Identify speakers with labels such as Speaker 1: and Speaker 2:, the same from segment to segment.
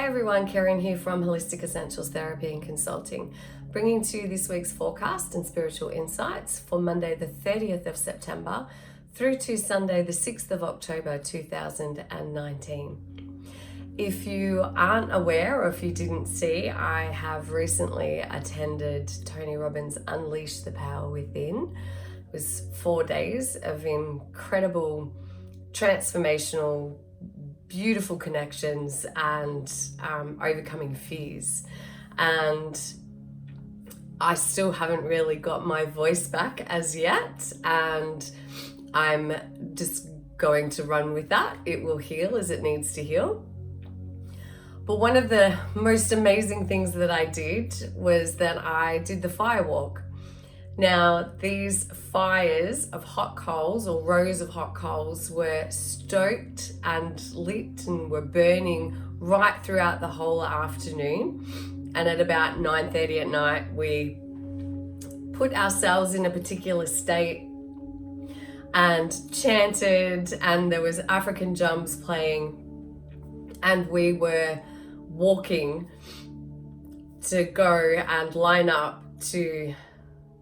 Speaker 1: Hi everyone, Karen here from Holistic Essentials Therapy and Consulting, bringing to you this week's forecast and spiritual insights for Monday the 30th of September through to Sunday the 6th of October 2019. If you aren't aware or if you didn't see, I have recently attended Tony Robbins' Unleash the Power Within. It was 4 days of incredible, transformational, beautiful connections and overcoming fears. And I still haven't really got my voice back as yet, and I'm just going to run with that. It will heal as it needs to heal. But one of the most amazing things that I did was that I did the fire walk. Now, these fires of hot coals or rows of hot coals were stoked and lit and were burning right throughout the whole afternoon. And at about 9:30 at night, we put ourselves in a particular state and chanted, and there was African drums playing, and we were walking to go and line up to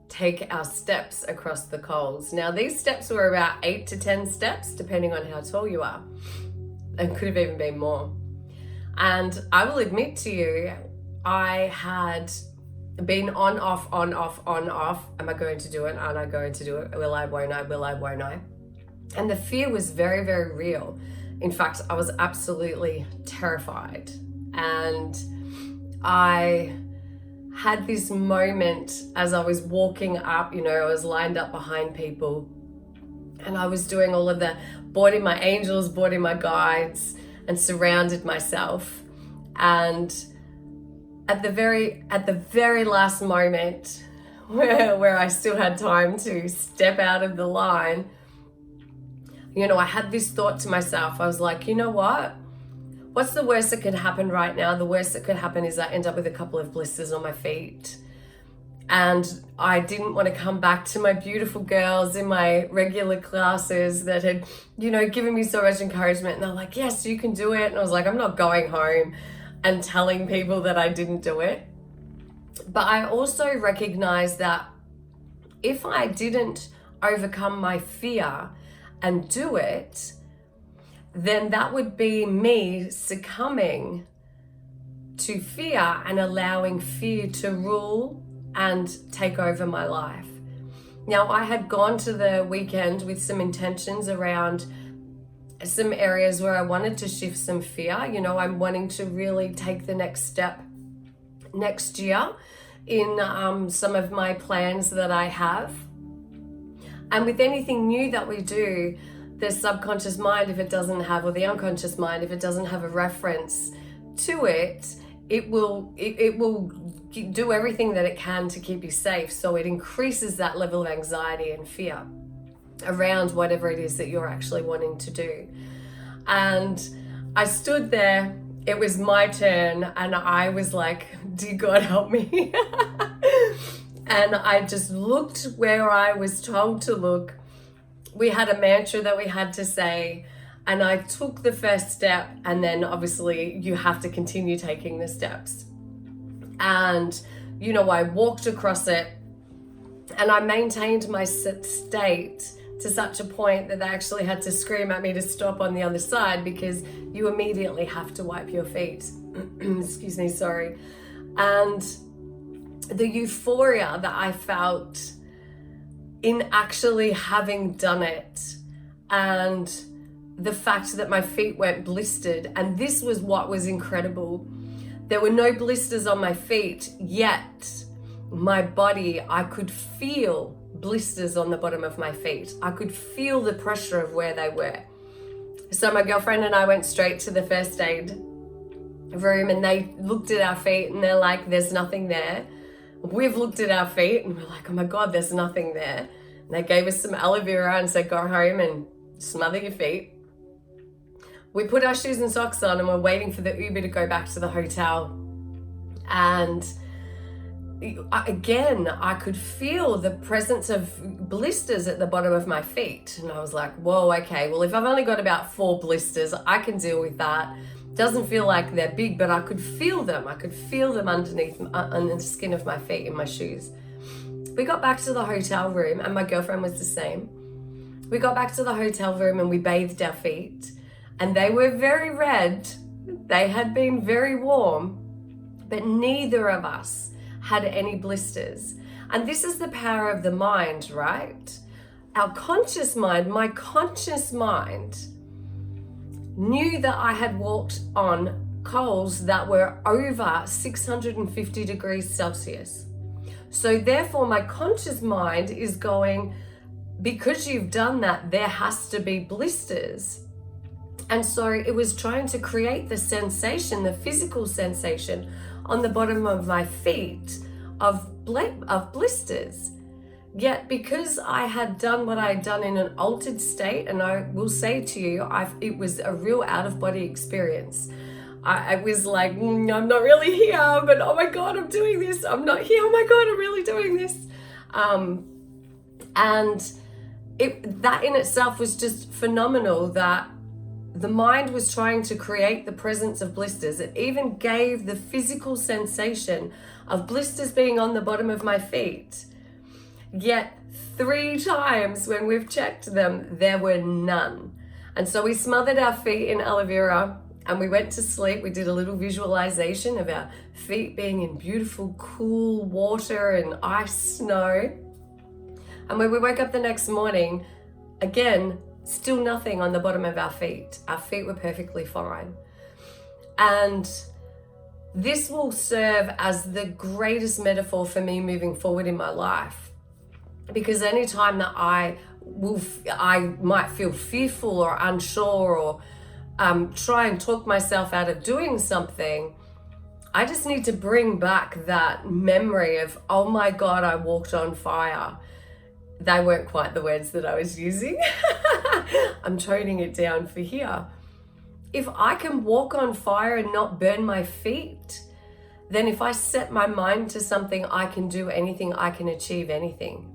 Speaker 1: take our steps across the coals. Now, these steps were about 8 to 10 steps, depending on how tall you are, and could have even been more. And I will admit to you, I had been on, off. Am I going to do it? Aren't I going to do it? Will I, won't I? Will I, won't I? And the fear was very, very real. In fact, I was absolutely terrified. And I had this moment as I was walking up, I was lined up behind people and I was doing all of the boarding my angels, boarding my guides, and surrounded myself. And at the very last moment where I still had time to step out of the line, I had this thought to myself. I was like, you know what? What's the worst that could happen right now? The worst that could happen is I end up with a couple of blisters on my feet. And I didn't want to come back to my beautiful girls in my regular classes that had, given me so much encouragement. And they're like, yes, you can do it. And I was like, I'm not going home and telling people that I didn't do it. But I also recognized that if I didn't overcome my fear and do it, then that would be me succumbing to fear and allowing fear to rule and take over my life. Now, I had gone to the weekend with some intentions around some areas where I wanted to shift some fear. I'm wanting to really take the next step next year in some of my plans that I have. And with anything new that we do, the subconscious mind, if it doesn't have, or the unconscious mind, if it doesn't have a reference to it, it will do everything that it can to keep you safe. So it increases that level of anxiety and fear around whatever it is that you're actually wanting to do. And I stood there, it was my turn, and I was like, dear God, help me. And I just looked where I was told to look. We had a mantra that we had to say, and I took the first step, and then obviously you have to continue taking the steps. And, I walked across it, and I maintained my state to such a point that they actually had to scream at me to stop on the other side, because you immediately have to wipe your feet. Excuse me, sorry. And the euphoria that I felt in actually having done it, and the fact that my feet weren't blistered, and this was what was incredible. There were no blisters on my feet, yet my body, I could feel blisters on the bottom of my feet. I could feel the pressure of where they were. So my girlfriend and I went straight to the first aid room, and they looked at our feet and they're like, there's nothing there. We've looked at our feet and we're like, oh my God, there's nothing there. And they gave us some aloe vera and said, go home and smother your feet. We put our shoes and socks on and we're waiting for the Uber to go back to the hotel. And again, I could feel the presence of blisters at the bottom of my feet. And I was like, whoa, okay, well, if I've only got about 4 blisters, I can deal with that. Doesn't feel like they're big, but I could feel them. I could feel them underneath, under the skin of my feet in my shoes. We got back to the hotel room, and my girlfriend was the same. We got back to the hotel room and we bathed our feet, and they were very red. They had been very warm, but neither of us had any blisters. And this is the power of the mind, right? Our conscious mind, my conscious mind, knew that I had walked on coals that were over 650 degrees Celsius. So therefore my conscious mind is going, because you've done that, there has to be blisters. And so it was trying to create the sensation, the physical sensation on the bottom of my feet of blisters. Yet because I had done what I had done in an altered state, and I will say to you, it was a real out-of-body experience. I was like, I'm not really here, but oh my God, I'm doing this. I'm not here, oh my God, I'm really doing this. And that in itself was just phenomenal, that the mind was trying to create the presence of blisters. It even gave the physical sensation of blisters being on the bottom of my feet. Yet 3 times when we've checked them, there were none. And so we smothered our feet in aloe vera and we went to sleep. We did a little visualization of our feet being in beautiful, cool water and ice snow. And when we woke up the next morning, again, still nothing on the bottom of our feet. Our feet were perfectly fine. And this will serve as the greatest metaphor for me moving forward in my life. Because anytime that I might feel fearful or unsure or try and talk myself out of doing something, I just need to bring back that memory of, oh my God, I walked on fire. They weren't quite the words that I was using. I'm toning it down for here. If I can walk on fire and not burn my feet, then if I set my mind to something, I can do anything, I can achieve anything.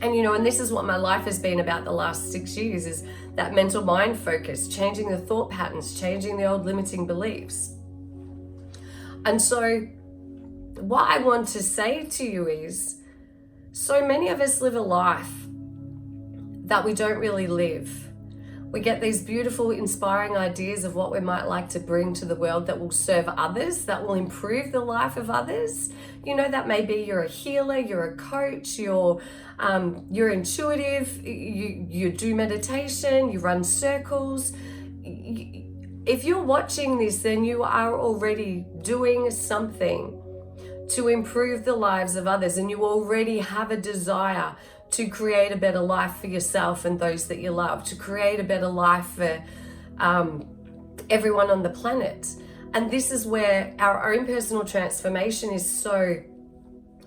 Speaker 1: And and this is what my life has been about the last 6 years, is that mental mind focus, changing the thought patterns, changing the old limiting beliefs. And so what I want to say to you is, so many of us live a life that we don't really live. We get these beautiful, inspiring ideas of what we might like to bring to the world that will serve others, that will improve the life of others. That may be you're a healer, you're a coach, you're intuitive, you do meditation, you run circles. If you're watching this, then you are already doing something to improve the lives of others, and you already have a desire to create a better life for yourself and those that you love, to create a better life for everyone on the planet. And this is where our own personal transformation is so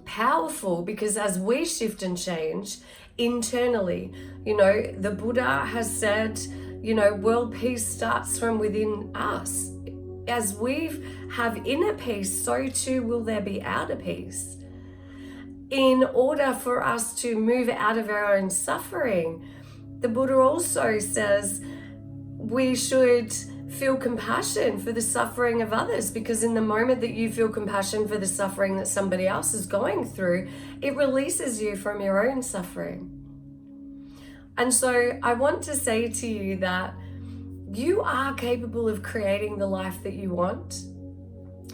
Speaker 1: powerful, because as we shift and change internally, the Buddha has said, world peace starts from within us. As we have inner peace, so too will there be outer peace. In order for us to move out of our own suffering, the Buddha also says we should feel compassion for the suffering of others, because in the moment that you feel compassion for the suffering that somebody else is going through, it releases you from your own suffering. And so I want to say to you that you are capable of creating the life that you want.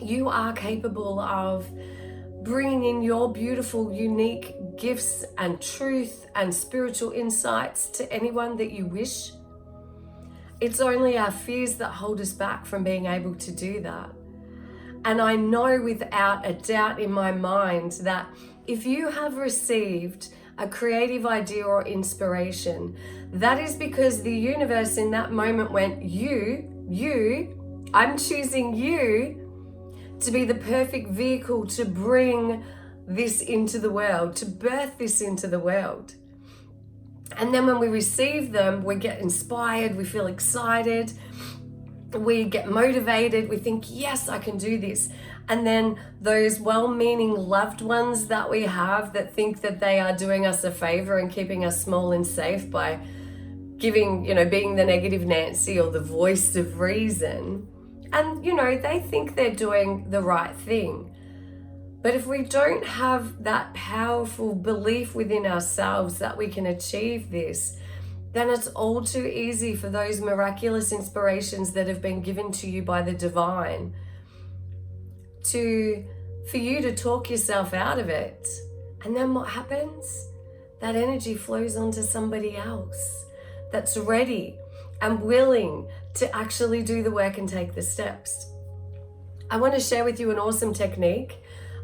Speaker 1: You are capable of bringing in your beautiful, unique gifts and truth and spiritual insights to anyone that you wish. It's only our fears that hold us back from being able to do that. And I know without a doubt in my mind that if you have received a creative idea or inspiration, that is because the universe in that moment went, I'm choosing you to be the perfect vehicle to bring this into the world, to birth this into the world. And then when we receive them, we get inspired, we feel excited, we get motivated, we think, yes, I can do this. And then those well-meaning loved ones that we have that think that they are doing us a favor and keeping us small and safe by giving, being the negative Nancy or the voice of reason, And, they think they're doing the right thing. But if we don't have that powerful belief within ourselves that we can achieve this, then it's all too easy for those miraculous inspirations that have been given to you by the divine for you to talk yourself out of it. And then what happens? That energy flows onto somebody else that's ready and willing to actually do the work and take the steps. I want to share with you an awesome technique.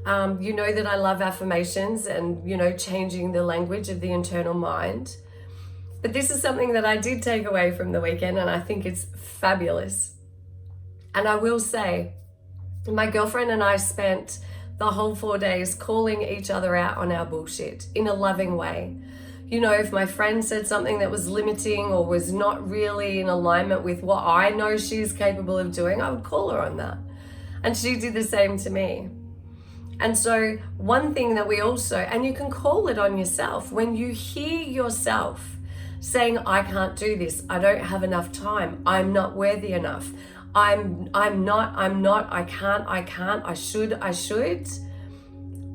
Speaker 1: You know that I love affirmations and, changing the language of the internal mind. But this is something that I did take away from the weekend, and I think it's fabulous. And I will say, my girlfriend and I spent the whole 4 days calling each other out on our bullshit in a loving way. If my friend said something that was limiting or was not really in alignment with what I know she's capable of doing, I would call her on that. And she did the same to me. And so one thing that we also, and you can call it on yourself, when you hear yourself saying, I can't do this, I don't have enough time, I'm not worthy enough, I'm not, I can't, I should,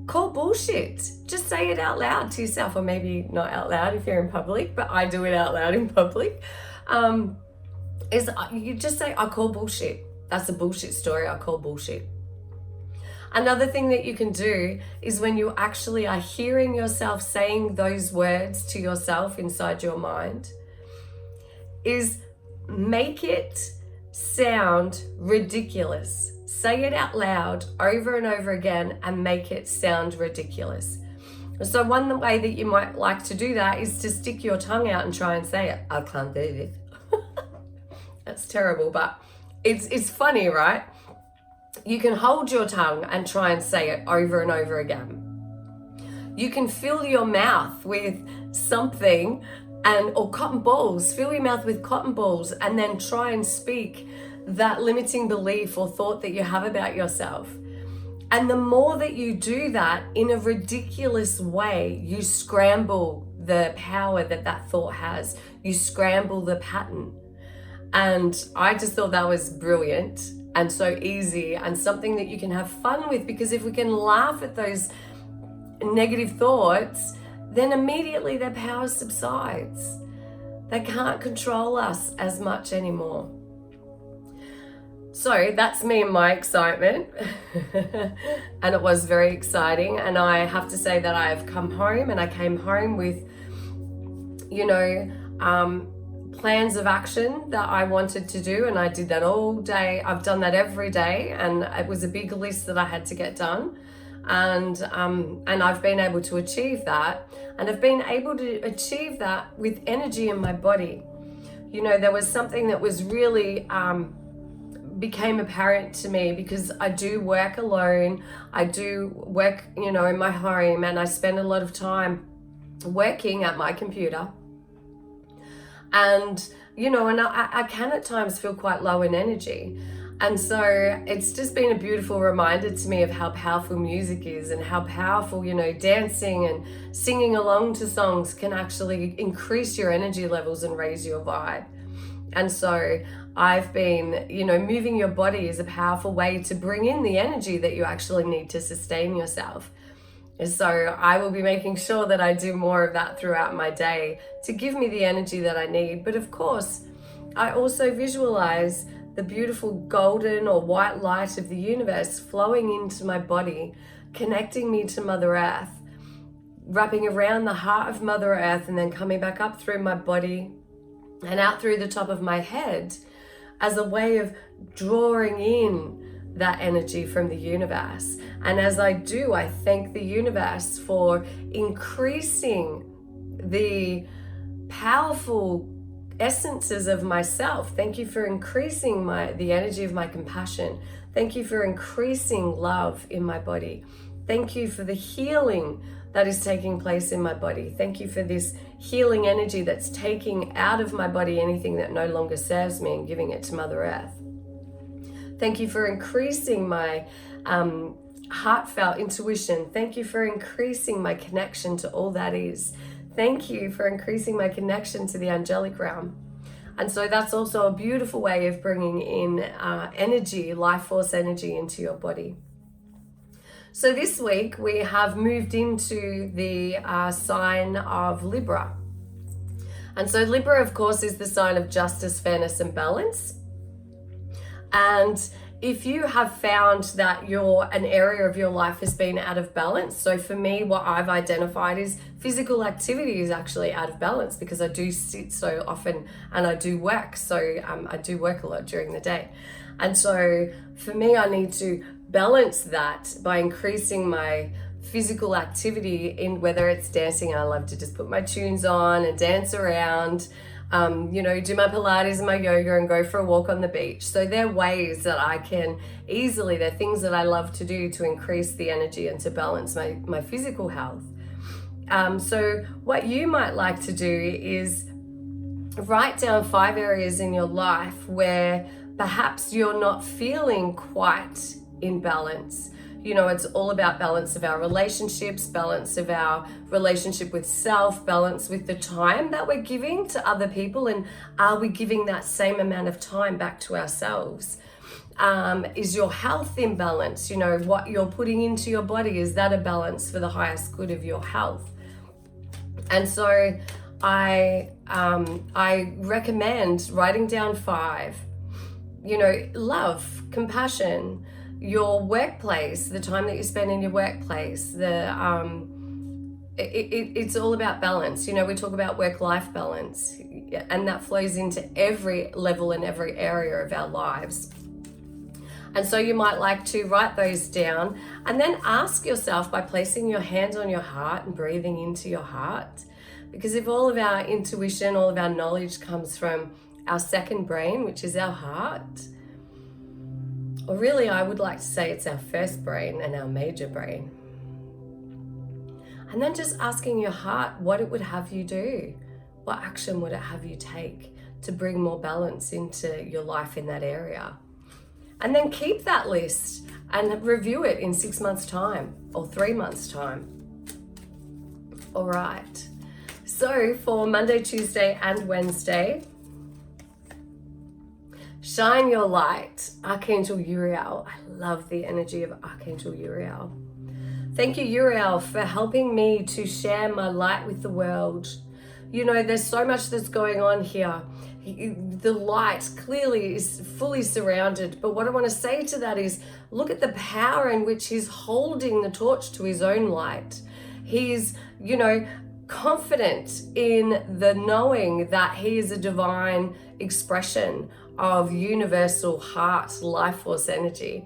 Speaker 1: call bullshit. Just say it out loud to yourself, or maybe not out loud if you're in public, but I do it out loud in public. You just say, I call bullshit. That's a bullshit story, I call bullshit. Another thing that you can do is when you actually are hearing yourself saying those words to yourself inside your mind, is make it sound ridiculous. Say it out loud over and over again and make it sound ridiculous. So one way that you might like to do that is to stick your tongue out and try and say it. I can't do this. That's terrible, but it's funny, right? You can hold your tongue and try and say it over and over again. You can fill your mouth with something or cotton balls. Fill your mouth with cotton balls and then try and speak that limiting belief or thought that you have about yourself. And the more that you do that in a ridiculous way, you scramble the power that thought has. You scramble the pattern. And I just thought that was brilliant and so easy and something that you can have fun with, because if we can laugh at those negative thoughts, then immediately their power subsides. They can't control us as much anymore. So that's me and my excitement. And it was very exciting. And I have to say that I've come home, and I came home with, plans of action that I wanted to do, and I did that all day. I've done that every day, and it was a big list that I had to get done, and I've been able to achieve that, and I've been able to achieve that with energy in my body. There was something that was really became apparent to me, because I do work alone, I do work in my home, and I spend a lot of time working at my computer. And, I can at times feel quite low in energy. And so it's just been a beautiful reminder to me of how powerful music is, and how powerful, dancing and singing along to songs can actually increase your energy levels and raise your vibe. And so I've been, moving your body is a powerful way to bring in the energy that you actually need to sustain yourself. So I will be making sure that I do more of that throughout my day to give me the energy that I need. But of course, I also visualize the beautiful golden or white light of the universe flowing into my body, connecting me to Mother Earth, wrapping around the heart of Mother Earth, and then coming back up through my body and out through the top of my head as a way of drawing in that energy from the universe. And as I do, I thank the universe for increasing the powerful essences of myself. Thank you for increasing the energy of my compassion. Thank you for increasing love in my body. Thank you for the healing that is taking place in my body. Thank you for this healing energy that's taking out of my body anything that no longer serves me and giving it to Mother Earth. Thank you for increasing my heartfelt intuition. Thank you for increasing my connection to all that is. Thank you for increasing my connection to the angelic realm. And so that's also a beautiful way of bringing in energy, life force energy into your body. So this week we have moved into the sign of Libra. And so Libra, of course, is the sign of justice, fairness, and balance. And if you have found that an area of your life has been out of balance, so for me, what I've identified is physical activity is actually out of balance because I do sit so often and I do work. So I do work a lot during the day. And so for me, I need to balance that by increasing my physical activity in whether it's dancing. I love to just put my tunes on and dance around. Do my Pilates and my yoga and go for a walk on the beach. So they're ways that I can they're things that I love to do to increase the energy and to balance my physical health. So what you might like to do is write down 5 areas in your life where perhaps you're not feeling quite in balance. It's all about balance of our relationships, balance of our relationship with self, balance with the time that we're giving to other people, and are we giving that same amount of time back to ourselves? Is your health in balance? What you're putting into your body, is that a balance for the highest good of your health? And so I recommend writing down 5. Love, compassion, your workplace, the time that you spend in your workplace, it's all about balance. We talk about work-life balance, and that flows into every level and every area of our lives. And so you might like to write those down and then ask yourself by placing your hand on your heart and breathing into your heart. Because if all of our intuition, all of our knowledge comes from our second brain, which is our heart, or really, I would like to say it's our first brain and our major brain. And then just asking your heart what it would have you do. What action would it have you take to bring more balance into your life in that area? And then keep that list and review it in 6 months' time or 3 months' time. All right. So for Monday, Tuesday, and Wednesday, shine your light, Archangel Uriel. I love the energy of Archangel Uriel. Thank you, Uriel, for helping me to share my light with the world. There's so much that's going on here. The light clearly is fully surrounded. But what I want to say to that is, look at the power in which he's holding the torch to his own light. He's, confident in the knowing that he is a divine expression of universal heart, life force energy.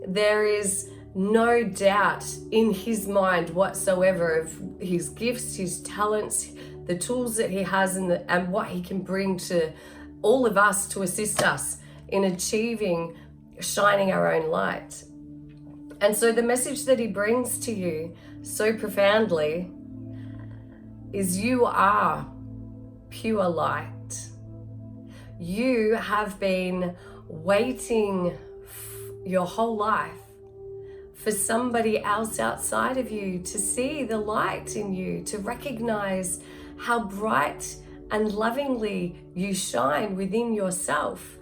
Speaker 1: There is no doubt in his mind whatsoever of his gifts, his talents, the tools that he has, and what he can bring to all of us to assist us in achieving shining our own light. And so the message that he brings to you so profoundly is you are pure light. You have been waiting your whole life for somebody else outside of you to see the light in you, to recognize how bright and lovingly you shine within yourself.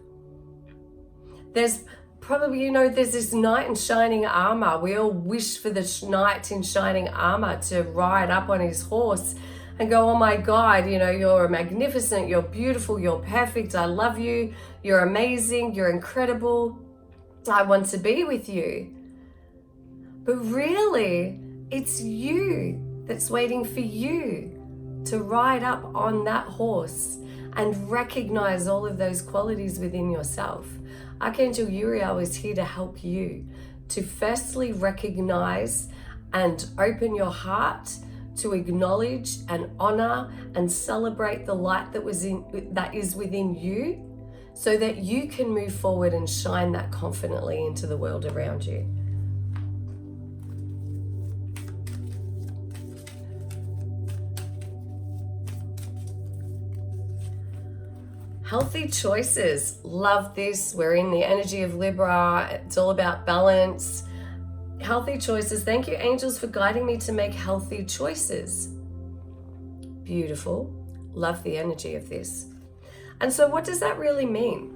Speaker 1: There's probably, there's this knight in shining armor. We all wish for the knight in shining armor to ride up on his horse and go, oh my God, you're magnificent, you're beautiful, you're perfect, I love you, you're amazing, you're incredible, I want to be with you. But really, it's you that's waiting for you to ride up on that horse and recognize all of those qualities within yourself. Archangel Uriel is here to help you to firstly recognize and open your heart to acknowledge and honor and celebrate the light that is within you, so that you can move forward and shine that confidently into the world around you. Healthy choices. Love this. We're in the energy of Libra. It's all about balance. Healthy choices. Thank you, angels, for guiding me to make healthy choices. Beautiful. Love the energy of this. And so what does that really mean?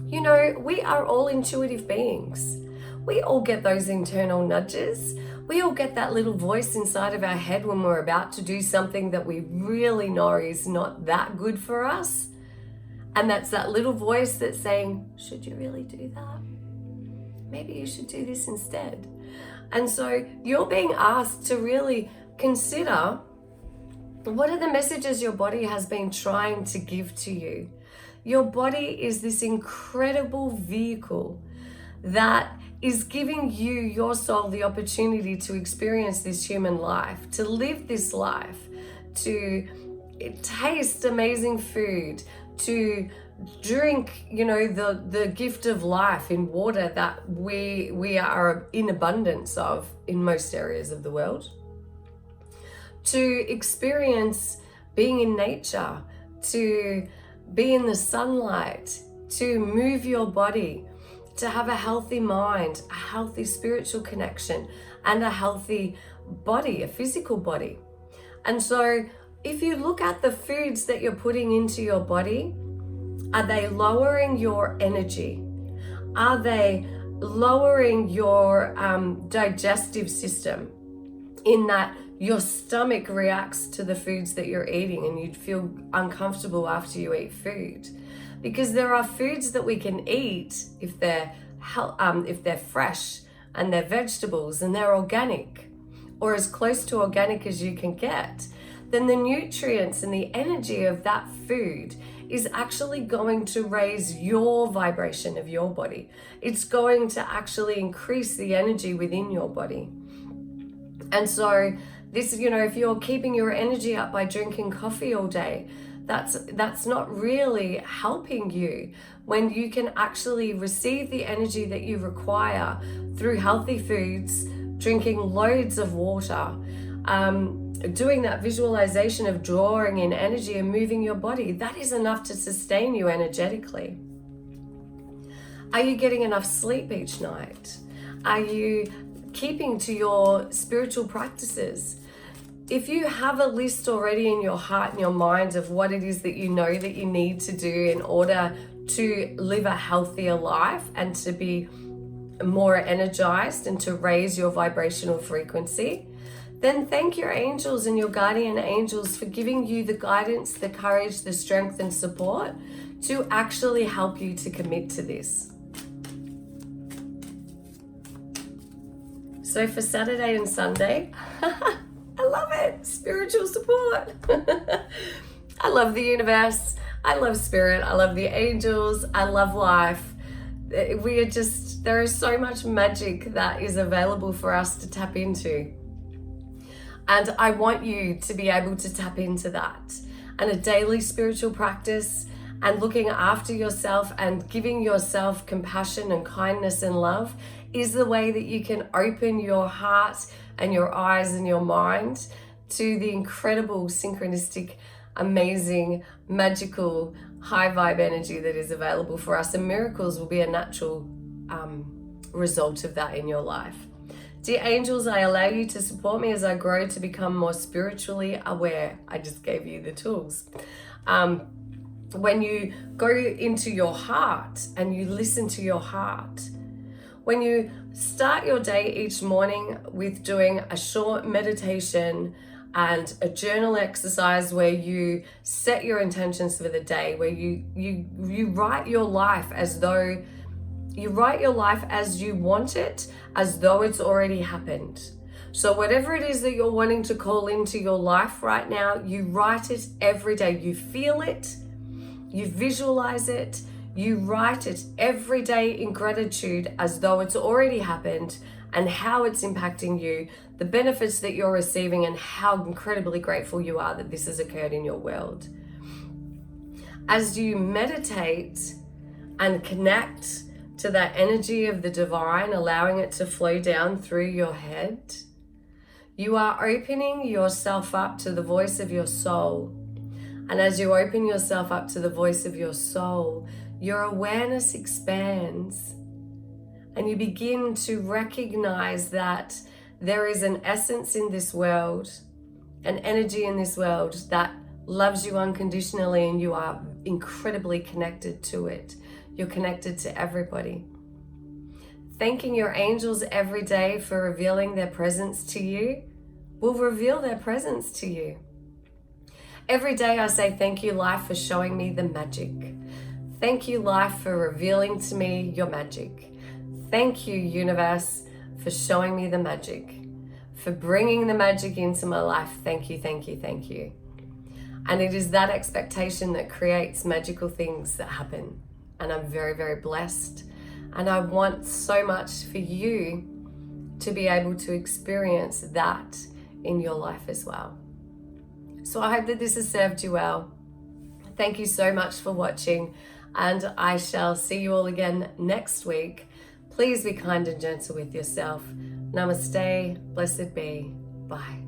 Speaker 1: You know, we are all intuitive beings. We all get those internal nudges. We all get that little voice inside of our head when we're about to do something that we really know is not that good for us. And that's that little voice that's saying, should you really do that? Maybe you should do this instead. And so you're being asked to really consider, what are the messages your body has been trying to give to you? Your body is this incredible vehicle that is giving you, your soul, the opportunity to experience this human life, to live this life, to taste amazing food, to drink, you know, the gift of life in water that we are in abundance of in most areas of the world, to experience being in nature, to be in the sunlight, to move your body, to have a healthy mind, a healthy spiritual connection, and a healthy body, a physical body. And so if you look at the foods that you're putting into your body, are they lowering your energy? Are they lowering your digestive system, in that your stomach reacts to the foods that you're eating and you'd feel uncomfortable after you eat food? Because there are foods that we can eat if they're fresh and they're vegetables and they're organic, or as close to organic as you can get, then the nutrients and the energy of that food is actually going to raise your vibration of your body. It's going to actually increase the energy within your body. And so this, you know, if you're keeping your energy up by drinking coffee all day, that's not really helping you, when you can actually receive the energy that you require through healthy foods, drinking loads of water, doing that visualization of drawing in energy and moving your body. That is enough to sustain you energetically. Are you getting enough sleep each night? Are you keeping to your spiritual practices? If you have a list already in your heart and your mind of what it is that you know that you need to do in order to live a healthier life and to be more energized and to raise your vibrational frequency, then thank your angels and your guardian angels for giving you the guidance, the courage, the strength and support to actually help you to commit to this. So for Saturday and Sunday, I love it. Spiritual support. I love the universe. I love spirit. I love the angels. I love life. There is so much magic that is available for us to tap into. And I want you to be able to tap into that. And a daily spiritual practice and looking after yourself and giving yourself compassion and kindness and love is the way that you can open your heart and your eyes and your mind to the incredible, synchronistic, amazing, magical, high vibe energy that is available for us. And miracles will be a natural result of that in your life. Dear angels, I allow you to support me as I grow to become more spiritually aware. I just gave you the tools. When you go into your heart and you listen to your heart, when you start your day each morning with doing a short meditation and a journal exercise where you set your intentions for the day, where you write your life as though you write your life as you want it, as though it's already happened. So whatever it is that you're wanting to call into your life right now, you write it every day. You feel it, you visualize it, you write it every day in gratitude as though it's already happened, and how it's impacting you, the benefits that you're receiving, and how incredibly grateful you are that this has occurred in your world. As you meditate and connect to that energy of the divine, allowing it to flow down through your head, you are opening yourself up to the voice of your soul. And as you open yourself up to the voice of your soul, your awareness expands and you begin to recognize that there is an essence in this world, an energy in this world that loves you unconditionally, and you are incredibly connected to it. You're connected to everybody. Thanking your angels every day for revealing their presence to you will reveal their presence to you. Every day I say, thank you, life, for showing me the magic. Thank you, life, for revealing to me your magic. Thank you, universe, for showing me the magic, for bringing the magic into my life. Thank you, thank you, thank you. And it is that expectation that creates magical things that happen. And I'm very, very blessed. And I want so much for you to be able to experience that in your life as well. So I hope that this has served you well. Thank you so much for watching, and I shall see you all again next week. Please be kind and gentle with yourself. Namaste, blessed be, bye.